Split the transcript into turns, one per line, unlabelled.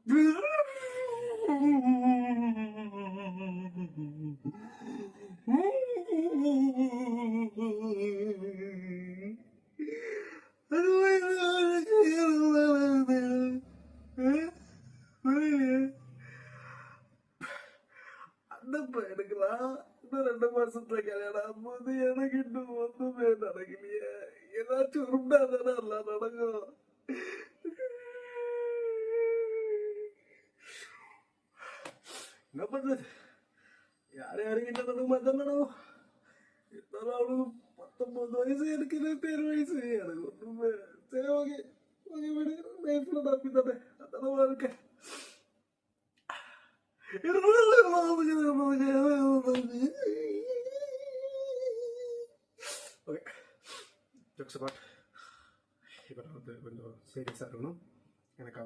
அந்த பையனுக்குலாம் இன்னும் 2 மாசத்துல கல்யாணம் போது எனக்கு இன்னும் ஒண்ணுமே நடக்கலையே. ஏதாச்சும் உருண்டா தானே எல்லாம் நடக்கும். என்ன பண்றது? யார் யாருக்கிட்ட நடக்குமா தான் நடக்கும். இருந்தாலும் அவனுக்கு 19 வயசு, எனக்கு 27 வயசு. எனக்கு ஒண்ணுமே சரி. ஓகே ஓகே விடு, லைஃப்ல நம்பி தானே அதெல்லாம் இருக்கேன். Okay jokes abort. இப்போ நான் வந்து கொஞ்சம் சீரியஸாக இருக்கணும். எனக்கு